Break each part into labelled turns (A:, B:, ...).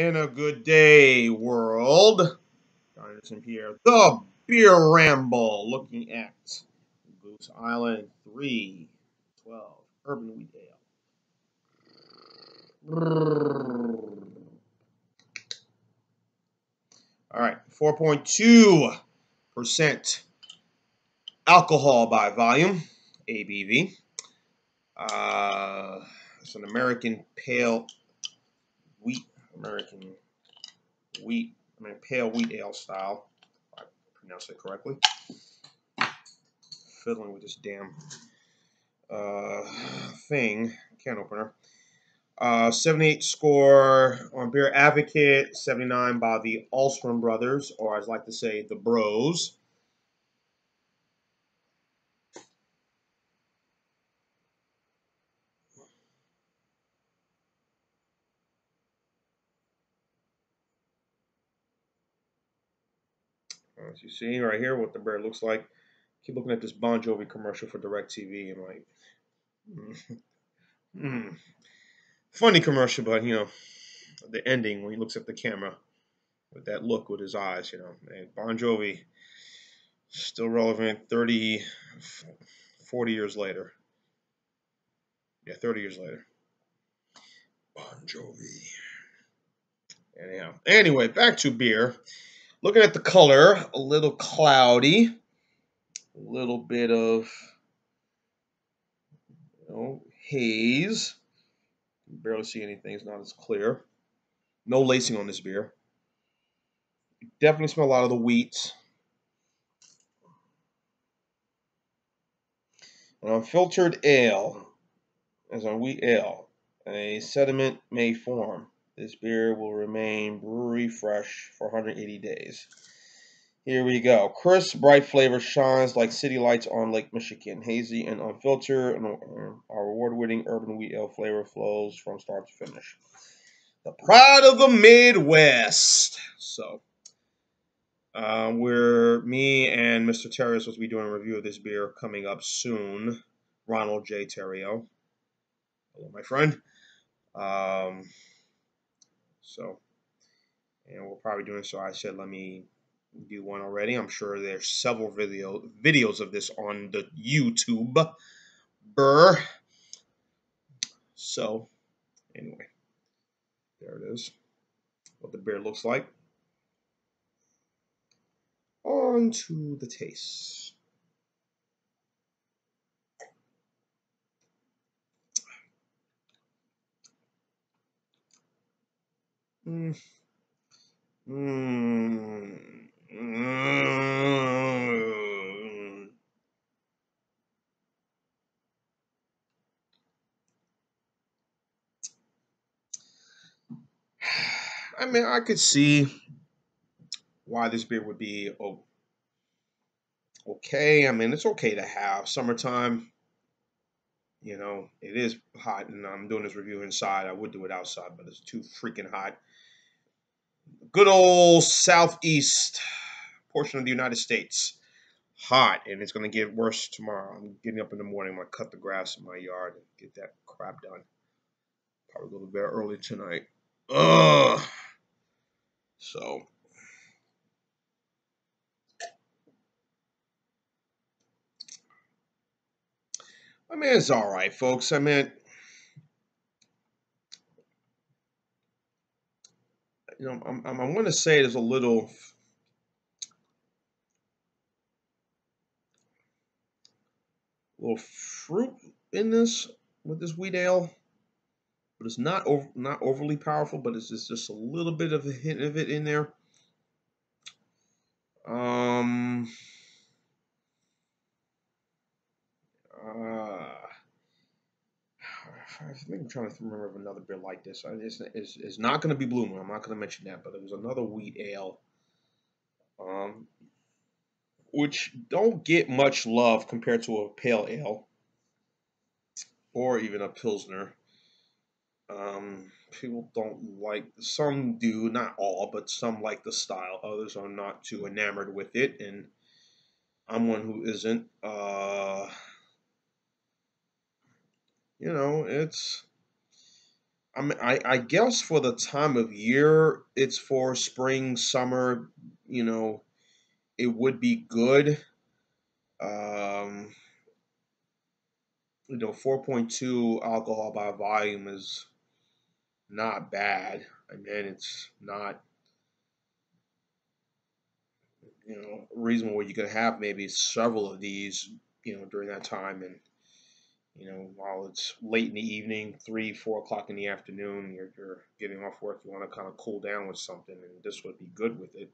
A: And a good day, world. Anderson Pierre, the Beer Ramble, looking at Goose Island 312 Urban Wheat Ale. All right, 4.2% alcohol by volume, ABV. It's an American pale wheat, pale wheat ale style. If I pronounce it correctly. Fiddling with this damn thing, can opener. 78 score on Beer Advocate, 79 by the Alstrom brothers, or as I like to say, the Bros. As you see right here, what the beer looks like. Keep looking at this Bon Jovi commercial for DirecTV and like, funny commercial, but the ending when he looks at the camera with that look with his eyes, man, Bon Jovi still relevant 30, 40 years later. Yeah, 30 years later. Bon Jovi. Anyhow, anyway, back to beer. Looking at the color, a little cloudy, a little bit of haze. You can barely see anything; it's not as clear. No lacing on this beer. You definitely smell a lot of the wheat. An unfiltered ale, as on wheat ale, a sediment may form. This beer will remain brewery fresh for 180 days. Here we go. Crisp, bright flavor shines like city lights on Lake Michigan. Hazy and unfiltered, and our award-winning urban wheat ale flavor flows from start to finish. The pride of the Midwest. So, me and Mr. Terry are supposed to be doing a review of this beer coming up soon. Ronald J. Terrio. Hello, my friend. And we're probably doing so. I said, let me do one already. I'm sure there's several videos of this on the YouTube. So, anyway, there it is. What the beer looks like. On to the taste. Mm. Mm. Mm. I mean, I could see why this beer would be okay. I mean, it's okay to have summertime. It is hot, and I'm doing this review inside. I would do it outside, but it's too freaking hot. Good old southeast portion of the United States. Hot, and it's going to get worse tomorrow. I'm getting up in the morning. I'm going to cut the grass in my yard and get that crap done. Probably go to bed early tonight. Ugh. So, I mean, it's all right, folks. I mean, I'm going to say there's a little fruit in this with this wheat ale, but it's not overly powerful. But it's just a little bit of a hint of it in there. I think I'm trying to remember of another beer like this. It's not going to be Blue Moon. I'm not going to mention that, but it was another wheat ale, which don't get much love compared to a pale ale or even a pilsner. People don't like. Some do, not all, but some like the style. Others are not too enamored with it, and I'm one who isn't. It's. I guess for the time of year, it's for spring, summer. You know, it would be good. Um, 4.2 alcohol by volume is not bad. I mean, it's not reasonable where you could have maybe several of these during that time. And while it's late in the evening, 3, 4 o'clock in the afternoon, you're getting off work, you want to kind of cool down with something, and this would be good with it.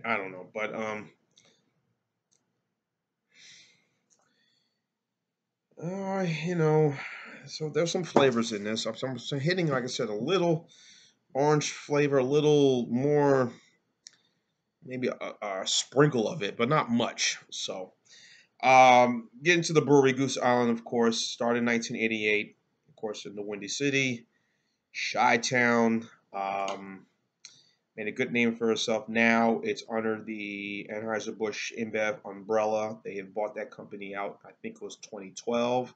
A: I don't know, but you know, so there's some flavors in this. I'm hitting, like I said, a little orange flavor, a little more, maybe a sprinkle of it, but not much. So, getting to the brewery, Goose Island, of course, started in 1988, of course, in the Windy City, Chi-Town. Made a good name for herself. Now it's under the Anheuser-Busch InBev umbrella. They have bought that company out, I think it was 2012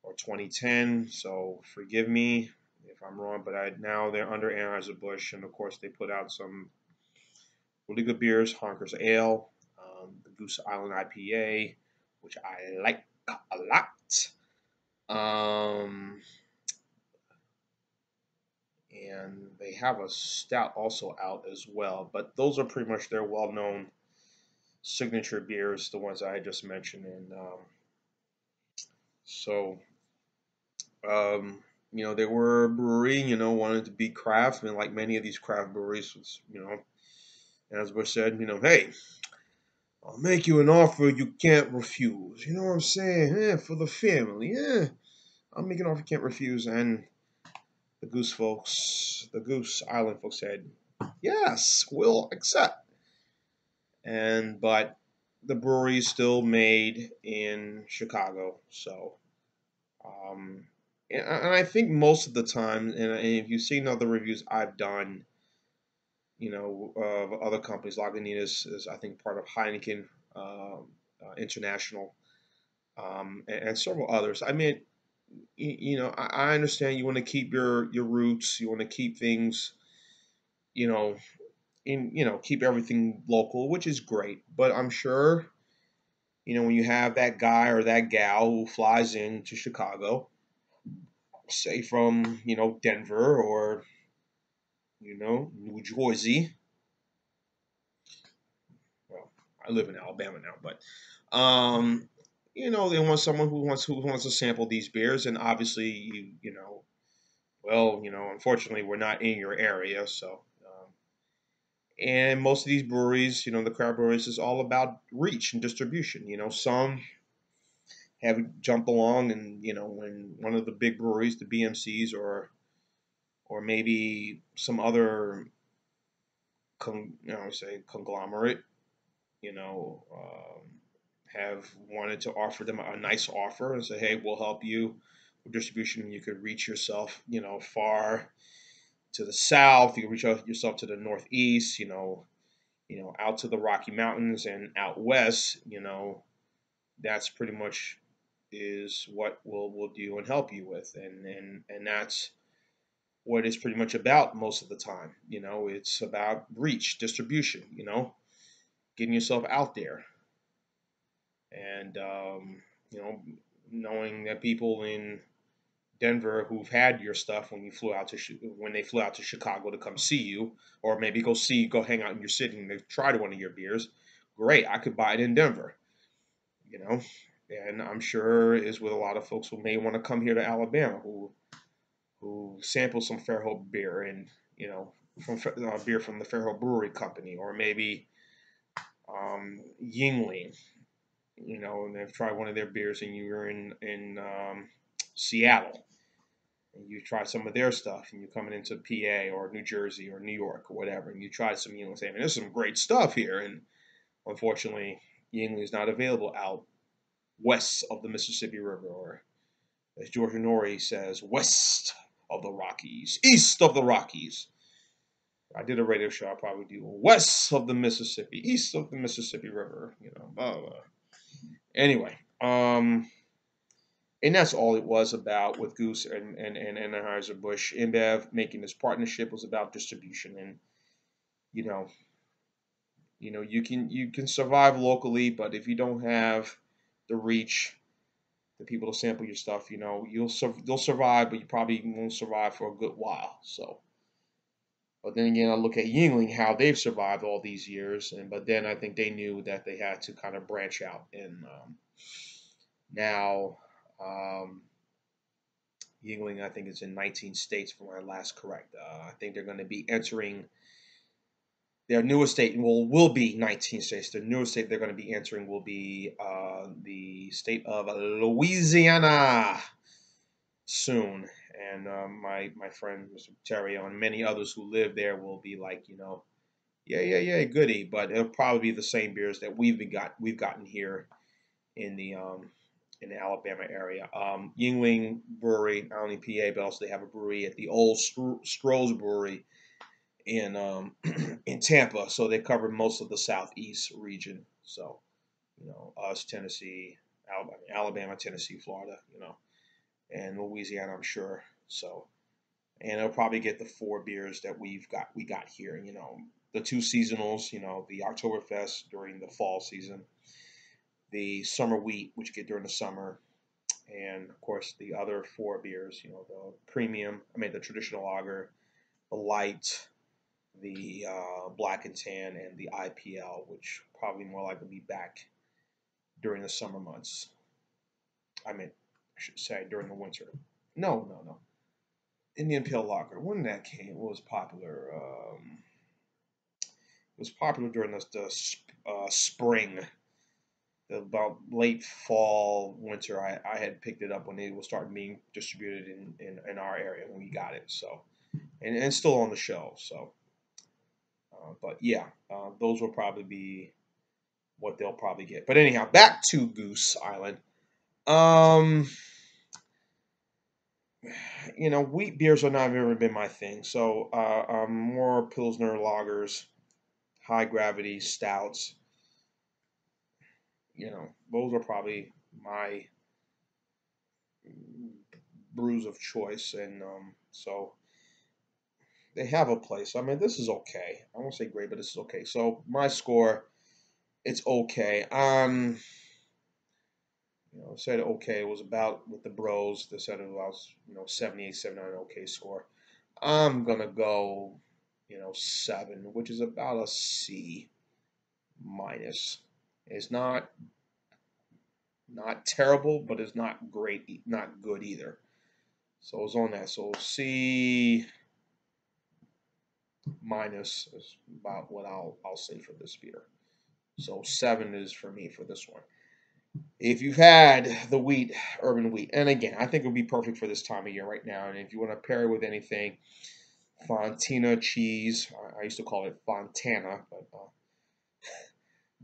A: or 2010. So forgive me if I'm wrong, but now they're under Anheuser-Busch. And of course, they put out some really good beers, Honker's Ale, the Goose Island IPA, which I like a lot. And they have a stout also out as well. But those are pretty much their well-known signature beers, the ones I just mentioned. And so, um, they were a brewery, wanted to be craft, and like many of these craft breweries, as Bush said, hey, I'll make you an offer you can't refuse. You know what I'm saying? Yeah, for the family. Yeah, I'll make an offer you can't refuse. And the Goose Island folks said, yes, we'll accept. But the brewery is still made in Chicago. So, um, and I think most of the time, and if you've seen other reviews I've done, of other companies, Lagunitas is I think part of Heineken International, and several others. I mean, I understand you want to keep your roots, you want to keep things, you know, keep everything local, which is great. But I'm sure, when you have that guy or that gal who flies into Chicago, say from, Denver or, New Jersey. Well, I live in Alabama now, but, they want someone who wants to sample these beers. And obviously, well, unfortunately, we're not in your area. So, and most of these breweries, the craft breweries, is all about reach and distribution. Some have jumped along, and when one of the big breweries, the BMCs, or maybe some other say conglomerate, have wanted to offer them a nice offer and say, hey, we'll help you with distribution. You could reach yourself, far to the south. You can reach out yourself to the northeast. Out to the Rocky Mountains and out west. That's pretty much is what we'll do and help you with, and that's what it's pretty much about most of the time. It's about reach, distribution. Getting yourself out there, and knowing that people in Denver who've had your stuff when they flew out to Chicago to come see you, or maybe go hang out in your city and they tried one of your beers. Great, I could buy it in Denver. You know, and I'm sure is with a lot of folks who may want to come here to Alabama who sample some Fairhope beer and from beer from the Fairhope Brewery Company, or maybe Yingling, and they've tried one of their beers, and you're in Seattle, and you try some of their stuff, and you're coming into PA or New Jersey or New York or whatever, and you try some, say, man, there's some great stuff here, and unfortunately, Yingling is not available out west of the Mississippi River, or as George Honore says, west of the Rockies, east of the Rockies. I did a radio show. I'll probably do west of the Mississippi, east of the Mississippi River. Blah, blah, blah. Anyway, and that's all it was about with Goose and Anheuser-Busch. InBev making this partnership was about distribution, and you know, you can survive locally, but if you don't have the reach, the people to sample your stuff, they'll survive, but you probably won't survive for a good while. So, but then again, I look at Yuengling, how they've survived all these years, but then I think they knew that they had to kind of branch out, and now. Yuengling, I think, is in 19 states from my last correct. I think they're going to be entering their newest state, will be 19 states. The newest state they're going to be entering will be the state of Louisiana soon. And my friend, Mr. Terry, and many others who live there will be like, yeah, goody. But it'll probably be the same beers that we've gotten here in the Alabama area. Yuengling Brewery, not only PA, but also they have a brewery at the old Stroh's Brewery in in Tampa. So they cover most of the southeast region. So, us, Tennessee, Alabama, Tennessee, Florida, and Louisiana, I'm sure. So, and they'll probably get the 4 beers that we got here. The 2 seasonals, the Oktoberfest during the fall season, the summer wheat, which you get during the summer, and of course the other 4 beers, the premium, the traditional lager, the light, the black and tan, and the IPL, which probably more likely be back during the summer months. I should say during the winter. No. Indian Pale Lager, when that came, it was popular. It was popular during the spring. About late fall, winter, I had picked it up when it was starting being distributed in our area when we got it. So, and it's still on the shelves. So, but yeah, those will probably be what they'll probably get. But anyhow, back to Goose Island. Wheat beers have not ever been my thing. So, more Pilsner lagers, high gravity stouts. Those are probably my brews of choice, and so they have a place. This is okay. I won't say great, but this is okay. So my score, it's okay. Said okay. It was about with the bros. They said it was 78, 79 okay score. I'm gonna go 7, which is about a C minus. It's not terrible, but it's not great, not good either. So it's on that. So C minus is about what I'll say for this beer. So 7 is for me for this one. If you've had the wheat, urban wheat, and again, I think it would be perfect for this time of year right now. And if you want to pair it with anything, Fontina cheese. I used to call it Fontana,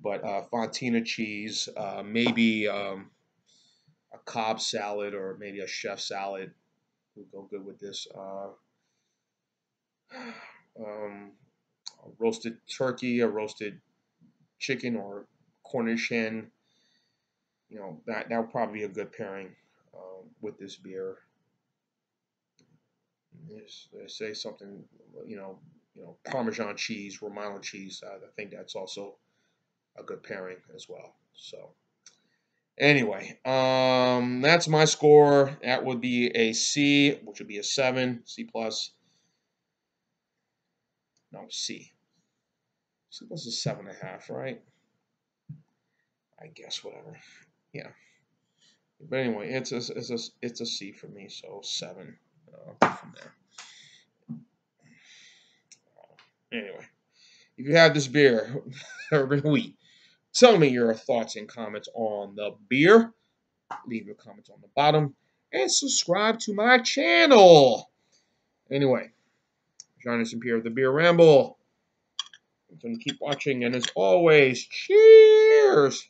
A: but Fontina cheese, maybe a Cobb salad or maybe a chef salad would go good with this. A roasted turkey, a roasted chicken, or Cornish hen. That would probably be a good pairing with this beer. They say something, Parmesan cheese, Romano cheese. I think that's also a good pairing as well. So anyway, that's my score. That would be a C, which would be a 7, C plus. No, C. C plus is 7.5, right? I guess whatever. Yeah. But anyway, it's a C for me, so 7 from there. Anyway, if you have this beer, urban wheat, tell me your thoughts and comments on the beer. Leave your comments on the bottom and subscribe to my channel. Anyway, Johnny Pierre of the Beer Ramble. I'm going to keep watching, and as always, cheers.